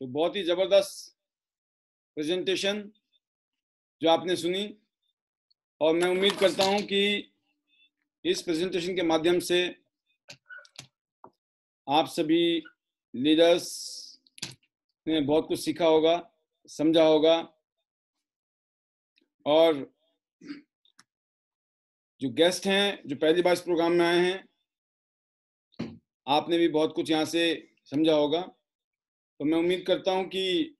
तो बहुत ही ज़बरदस्त प्रेजेंटेशन जो आपने सुनी, और मैं उम्मीद करता हूं कि इस प्रेजेंटेशन के माध्यम से आप सभी लीडर्स ने बहुत कुछ सीखा होगा, समझा होगा, और जो गेस्ट हैं, जो पहली बार इस प्रोग्राम में आए हैं, आपने भी बहुत कुछ यहाँ से समझा होगा। तो मैं उम्मीद करता हूं कि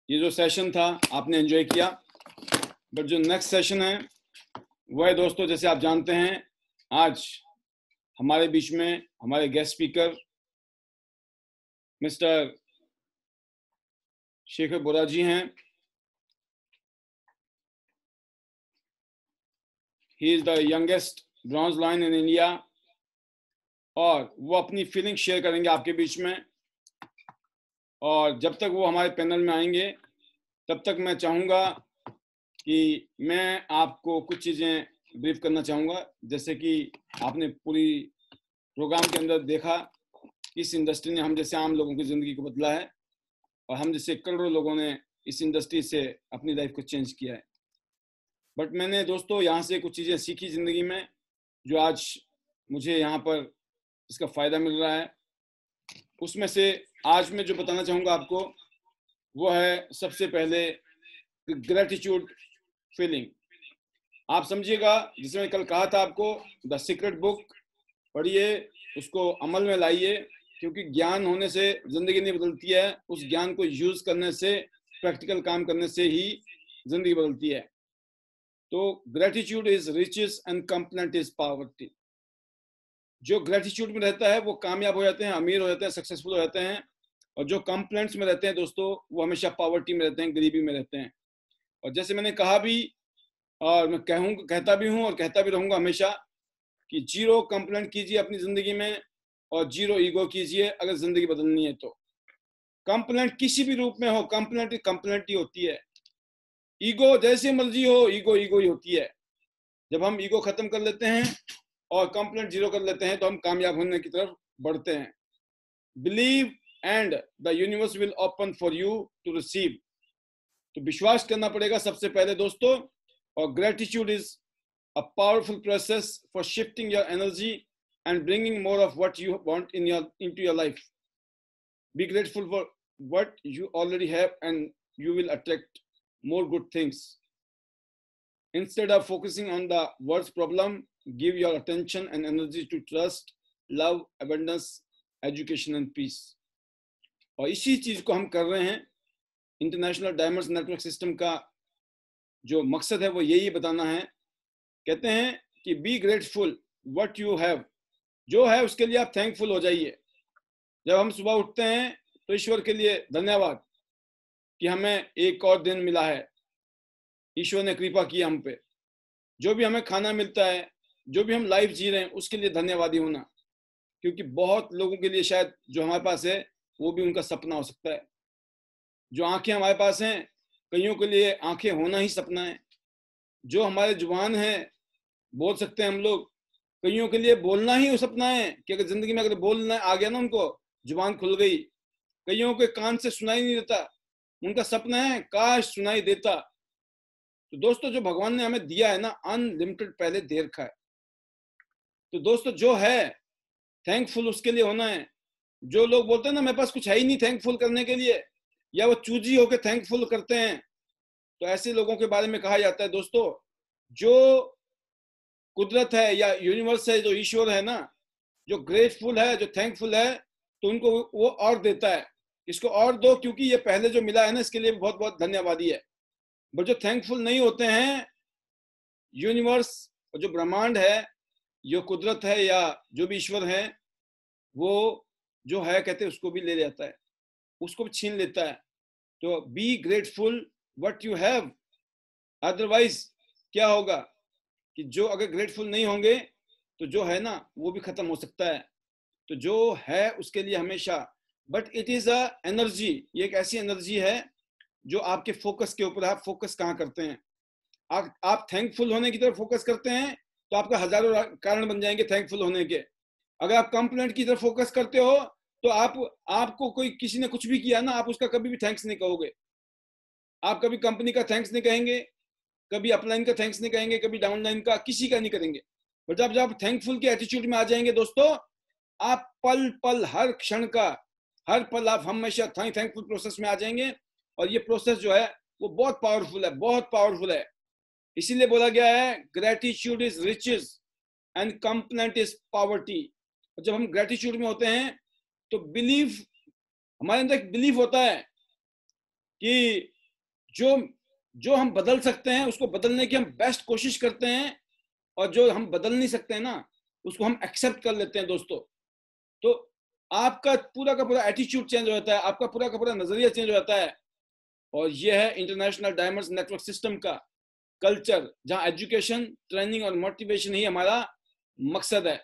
ये जो सेशन था आपने एंजॉय किया। बट जो नेक्स्ट सेशन है वह है दोस्तों, जैसे आप जानते हैं, आज हमारे बीच में हमारे गेस्ट स्पीकर मिस्टर शेखर बोरा जी हैं। He is the youngest bronze line in India, और वो अपनी फीलिंग शेयर करेंगे आपके बीच में। और जब तक वो हमारे पैनल में आएंगे तब तक मैं चाहूँगा कि मैं आपको कुछ चीज़ें ब्रीफ करना चाहूँगा। जैसे कि आपने पूरी प्रोग्राम के अंदर देखा इस इंडस्ट्री ने हम जैसे आम लोगों की ज़िंदगी को बदला है, और हम जैसे करोड़ों लोगों ने इस इंडस्ट्री से अपनी लाइफ को चेंज किया है। बट मैंने दोस्तों यहाँ से कुछ चीज़ें सीखी ज़िंदगी में, जो आज मुझे यहाँ पर इसका फ़ायदा मिल रहा है। उसमें से आज मैं जो बताना चाहूँगा आपको वो है सबसे पहले ग्रेटिट्यूड फीलिंग। आप समझिएगा, जिसे मैं कल कहा था आपको, द सीक्रेट बुक पढ़िए, उसको अमल में लाइए, क्योंकि ज्ञान होने से जिंदगी नहीं बदलती है, उस ज्ञान को यूज करने से, प्रैक्टिकल काम करने से ही जिंदगी बदलती है। तो gratitude is riches and complaint is poverty. जो ग्रेटिट्यूड में रहता है वो कामयाब हो जाते हैं, अमीर हो जाते हैं, सक्सेसफुल हो जाते हैं। और जो कंप्लेंट्स में रहते हैं दोस्तों, वो हमेशा पॉवर्टी में रहते हैं, गरीबी में रहते हैं। और जैसे मैंने कहा भी, और मैं कहता भी हूँ और कहता भी रहूंगा हमेशा, कि जीरो कंप्लेंट कीजिए अपनी जिंदगी में, और जीरो ईगो कीजिए अगर जिंदगी बदलनी है तो। कंप्लेंट किसी भी रूप में हो, कंप्लेंट ही होती है। ईगो जैसे मर्जी हो, ईगो ईगो ही होती है। जब हम ईगो खत्म कर लेते हैं और कंप्लेंट जीरो कर लेते हैं तो हम कामयाब होने की तरफ बढ़ते हैं। Believe and the universe will open for you to receive. तो विश्वास करना पड़ेगा सबसे पहले दोस्तों। और gratitude is a powerful process for shifting your energy and bringing more of what you want into your life. Be grateful for what you already have and you will attract more good things. Instead of focusing on the world's problem, give your attention and energy to trust, love, abundance, education and peace. और इसी चीज को हम कर रहे हैं। International diamonds network system का जो मकसद है वो यही बताना है। कहते हैं कि be grateful what you have. जो है उसके लिए आप थैंकफुल हो जाइए। जब हम सुबह उठते हैं तो ईश्वर के लिए धन्यवाद कि हमें एक और दिन मिला है, ईश्वर ने कृपा की हम पे। जो भी हमें खाना मिलता है, जो भी हम लाइफ जी रहे हैं, उसके लिए धन्यवादी होना। क्योंकि बहुत लोगों के लिए शायद जो हमारे पास है वो भी उनका सपना हो सकता है। जो आंखें हमारे पास हैं, कईयों के लिए आंखें होना ही सपना है। जो हमारे जुबान है, बोल सकते हैं हम लोग, कईयों के लिए बोलना ही सपना है कि अगर जिंदगी में अगर बोलना आ गया ना, उनको जुबान खुल गई। कईयों के कान से सुनाई नहीं देता, उनका सपना है काश सुनाई देता। तो दोस्तों, जो भगवान ने हमें दिया है ना, अनलिमिटेड पहले दे रखा है। तो दोस्तों, जो है थैंकफुल उसके लिए होना है। जो लोग बोलते हैं ना मेरे पास कुछ है ही नहीं थैंकफुल करने के लिए, या वो चूजी होकर थैंकफुल करते हैं, तो ऐसे लोगों के बारे में कहा जाता है दोस्तों, जो कुदरत है या यूनिवर्स है, जो ईश्वर है ना, जो ग्रेटफुल है, जो थैंकफुल है, तो उनको वो और देता है। इसको और दो, क्योंकि ये पहले जो मिला है ना, इसके लिए बहुत बहुत धन्यवादी है। बट जो थैंकफुल नहीं होते हैं, यूनिवर्स और जो ब्रह्मांड है, जो कुदरत है या जो भी ईश्वर है, वो जो है कहते हैं उसको भी ले जाता है, उसको भी छीन लेता है। तो be grateful what you have. Otherwise क्या होगा कि जो अगर ग्रेटफुल नहीं होंगे तो जो है ना वो भी खत्म हो सकता है। तो जो है उसके लिए हमेशा, but it is a energy. ये एक ऐसी एनर्जी है जो आपके फोकस के ऊपर, आप फोकस कहाँ करते हैं। आप थैंकफुल होने की तरफ फोकस करते हैं तो आपका हजारों कारण बन जाएंगे थैंकफुल होने के। अगर आप कंप्लेंट की तरफ फोकस करते हो तो आपको कोई किसी ने कुछ भी किया ना, आप उसका कभी भी थैंक्स नहीं कहोगे। आप कभी कंपनी का थैंक्स नहीं कहेंगे, कभी अपलाइन का थैंक्स नहीं कहेंगे, कभी डाउनलाइन का, किसी का नहीं करेंगे। और जब आप थैंकफुल के एटीट्यूड में आ जाएंगे दोस्तों, आप पल पल, हर क्षण का, हर पल आप हमेशा थैंकफुल प्रोसेस में आ जाएंगे। और ये प्रोसेस जो है वो बहुत पावरफुल है, बहुत पावरफुल है। इसीलिए बोला गया है gratitude is riches and complaint is poverty. जब हम ग्रेटिट्यूड में होते हैं तो बिलीफ, हमारे अंदर एक बिलीफ होता है कि जो हम बदल सकते हैं उसको बदलने की हम बेस्ट कोशिश करते हैं, और जो हम बदल नहीं सकते हैं ना उसको हम एक्सेप्ट कर लेते हैं दोस्तों। तो आपका पूरा का पूरा एटीट्यूड चेंज हो जाता है, आपका पूरा का पूरा नजरिया चेंज हो जाता है। और ये है इंटरनेशनल डायमंड्स नेटवर्क सिस्टम का कल्चर, जहां एजुकेशन, ट्रेनिंग और मोटिवेशन ही हमारा मकसद है।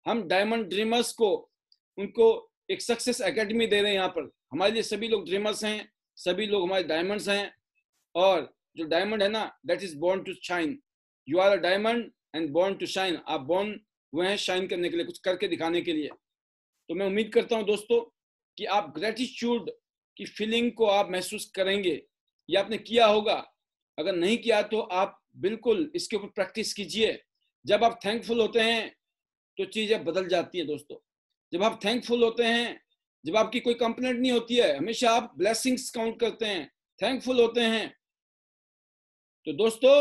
हम डायमंड ड्रीमर्स को, उनको एक सक्सेस एकेडमी दे रहे हैं यहाँ पर। हमारे लिए सभी लोग ड्रीमर्स हैं, सभी लोग हमारे डायमंड्स हैं। और जो डायमंड है ना, that is born to shine. You are a diamond and born to shine. आप बोर्न हुए हैं शाइन करने के लिए, कुछ करके दिखाने के लिए। तो मैं उम्मीद करता हूं दोस्तों कि आप ग्रेटिट्यूड की फीलिंग को आप महसूस करेंगे। ये आपने किया होगा, अगर नहीं किया तो आप बिल्कुल इसके ऊपर प्रैक्टिस कीजिए। जब आप थैंकफुल होते हैं तो चीजें बदल जाती हैं दोस्तों। जब आप थैंकफुल होते हैं, जब आपकी कोई कंप्लेंट नहीं होती है, हमेशा आप ब्लेसिंग्स काउंट करते हैं, थैंकफुल होते हैं, तो दोस्तों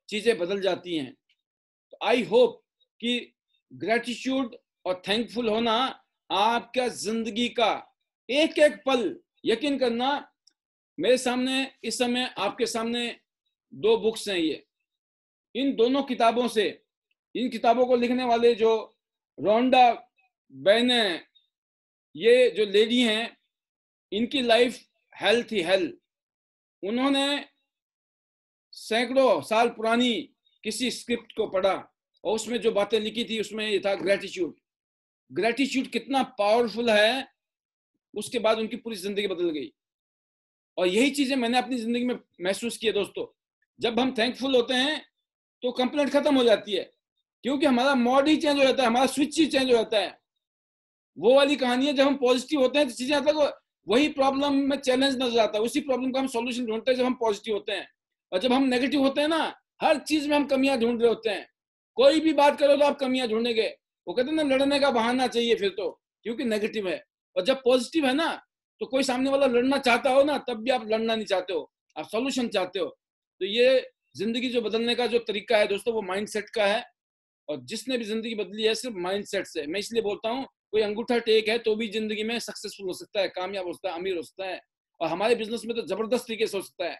चीजें बदल जाती हैं। तो आई होप कि ग्रेटिट्यूड और थैंकफुल होना आपका जिंदगी का एक एक पल, यकीन करना, मेरे सामने इस समय आपके सामने 2 बुक्स हैं ये। इन दोनों किताबों से, इन किताबों को लिखने वाले जो रोंडा बैने, ये जो लेडी हैं, इनकी लाइफ हेल्थ ही हेल्थ। उन्होंने सैकड़ों साल पुरानी किसी स्क्रिप्ट को पढ़ा और उसमें जो बातें लिखी थी उसमें ये था ग्रेटिट्यूड। ग्रेटिट्यूड कितना पावरफुल है, उसके बाद उनकी पूरी जिंदगी बदल गई। और यही चीजें मैंने अपनी जिंदगी में महसूस की है दोस्तों। जब हम थैंकफुल होते हैं तो कंप्लेंट खत्म हो जाती है, क्योंकि हमारा मोड ही चेंज हो जाता है, हमारा स्विच ही चेंज हो जाता है। वो वाली कहानी है, जब हम पॉजिटिव होते हैं तो चीजें मतलब वही प्रॉब्लम में चैलेंज नजर आता है, उसी प्रॉब्लम का हम सॉल्यूशन ढूंढते हैं जब हम पॉजिटिव होते हैं। और जब हम नेगेटिव होते हैं ना, हर चीज में हम कमियां ढूंढ रहे होते हैं। कोई भी बात करो तो आप कमियां ढूंढेंगे। वो कहते हैं ना, लड़ने का बहाना चाहिए फिर तो, क्योंकि नेगेटिव है। और जब पॉजिटिव है ना, तो कोई सामने वाला लड़ना चाहता हो ना, तब भी आप लड़ना नहीं चाहते हो, आप सॉल्यूशन चाहते हो। तो ये जिंदगी जो बदलने का जो तरीका है दोस्तों, वो माइंडसेट का है। और जिसने भी जिंदगी बदली है सिर्फ माइंडसेट से। मैं इसलिए बोलता हूँ, कोई अंगूठा टेक है तो भी जिंदगी में सक्सेसफुल हो सकता है, कामयाब हो सकता है, अमीर हो सकता है। और हमारे बिजनेस में तो जबरदस्त तरीके से हो सकता है,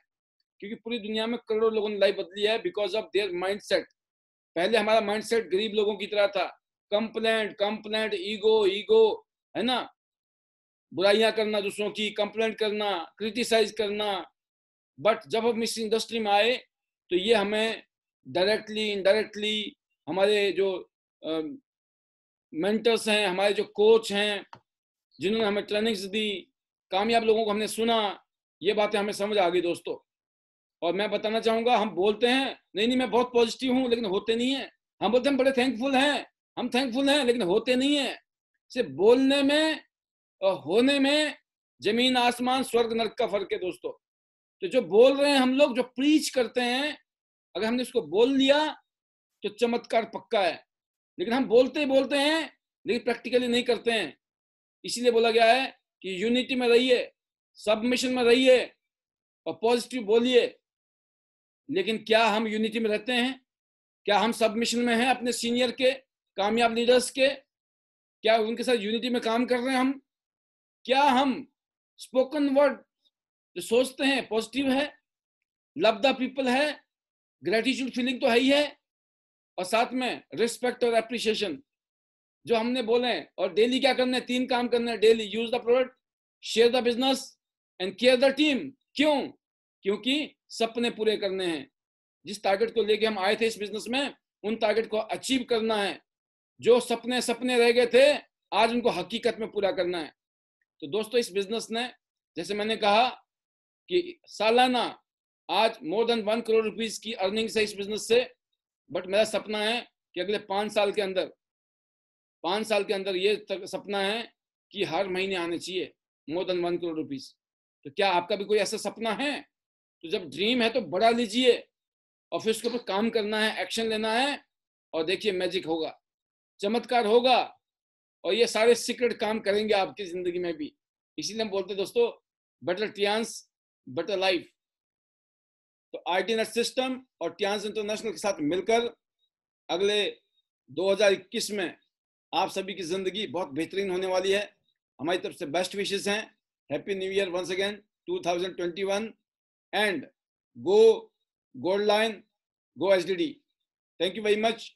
क्योंकि पूरी दुनिया में करोड़ों लोगों ने लाइफ बदली है बिकॉज ऑफ देयर माइंडसेट। पहले हमारा माइंडसेट गरीब लोगों की तरह था, कंप्लेंट कंप्लेंट, ईगो ईगो, है ना, बुराइयां करना दूसरों की, कंप्लेंट करना, क्रिटिसाइज करना। बट जब हम इस इंडस्ट्री में आए तो ये हमें डायरेक्टली इनडायरेक्टली, हमारे जो मेंटर्स हैं, हमारे जो कोच हैं, जिन्होंने हमें ट्रेनिंग्स दी, कामयाब लोगों को हमने सुना, ये बातें हमें समझ आ गई दोस्तों। और मैं बताना चाहूंगा, हम बोलते हैं नहीं नहीं मैं बहुत पॉजिटिव हूं, लेकिन होते नहीं है। हम बोलते हैं बड़े थैंकफुल हैं, हम थैंकफुल हैं, लेकिन होते नहीं है। सिर्फ बोलने में और होने में जमीन आसमान, स्वर्ग नरक का फर्क है दोस्तों। तो जो बोल रहे हैं हम लोग, जो प्रीच करते हैं, अगर हमने इसको बोल लिया तो चमत्कार पक्का है। लेकिन हम बोलते ही बोलते हैं, लेकिन प्रैक्टिकली नहीं करते हैं। इसीलिए बोला गया है कि यूनिटी में रहिए, सबमिशन में रहिए और पॉजिटिव बोलिए। लेकिन क्या हम यूनिटी में रहते हैं? क्या हम सबमिशन में हैं अपने सीनियर के, कामयाब लीडर्स के? क्या उनके साथ यूनिटी में काम कर रहे हैं हम? क्या हम स्पोकन वर्ड जो सोचते हैं पॉजिटिव है, लव द पीपल है, ग्रेटिट्यूड फीलिंग तो है ही है, और साथ में रिस्पेक्ट और एप्रिसिएशन जो हमने बोले हैं। और डेली क्या करना है? 3 काम करना है daily. Use the product, share the business and care the team. क्यों? क्योंकि सपने पूरे करने हैं। जिस टारगेट को लेके हम आए थे इस बिजनेस में, उन टारगेट को अचीव करना है। जो सपने सपने रह गए थे, आज उनको हकीकत में पूरा करना है। तो दोस्तों, इस बिजनेस ने, जैसे मैंने कहा कि सालाना आज मोर देन 1 करोड़ रुपीस की अर्निंग्स है इस बिजनेस से। बट मेरा सपना है कि अगले 5 साल के अंदर, 5 साल के अंदर ये सपना है कि हर महीने आने चाहिए मोर देन 1 करोड़ रुपीस। तो क्या आपका भी कोई ऐसा सपना है? तो जब ड्रीम है तो बड़ा लीजिए और फिर उसके ऊपर काम करना है, एक्शन लेना है, और देखिए मैजिक होगा, चमत्कार होगा, और ये सारे सीक्रेट काम करेंगे आपकी जिंदगी में भी। इसीलिए हम बोलते हैं दोस्तों, बेटर टियांस बेटर लाइफ। तो आईटीनेट सिस्टम और टियांस इंटरनेशनल के साथ मिलकर अगले 2021 में आप सभी की जिंदगी बहुत बेहतरीन होने वाली है। हमारी तरफ से बेस्ट विशेस हैं। Happy new year once again 2021 and go gold line, go HDD. Thank you very much.